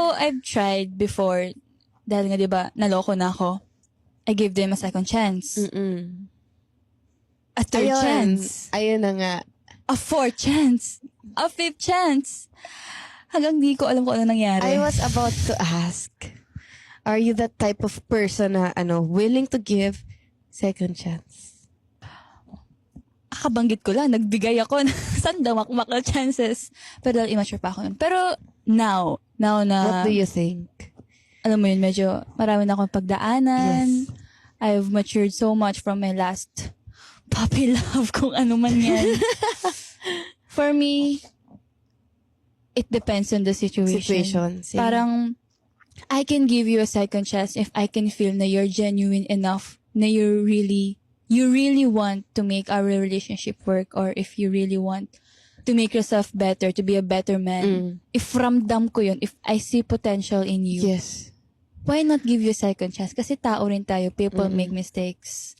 So, I've tried before, dahil nga diba, naloko na ako. I gave them a second chance. A third chance. Ayun na nga. A fourth chance. A fifth chance. Hanggang di ko alam kung ano nangyari. I was about to ask, are you that type of person na willing to give second chance? Kabanggit ko lang, nagbigay ako ng sandamakmak na chances. Pero dahil immature pa ako nun. Pero now na, What do you think? alam mo yun, medyo marami na akong pagdaanan. Yes. I've matured so much from my last puppy love, kung ano man yan. For me, it depends on the situation. Same. Parang, I can give you a second chance if I can feel na you're genuine enough, na you really want to make our relationship work, or if you really want to make yourself better, to be a better man. If ramdam ko yun, if I see potential in you, Yes. why not give you a second chance? Kasi tao rin tayo, people make mistakes.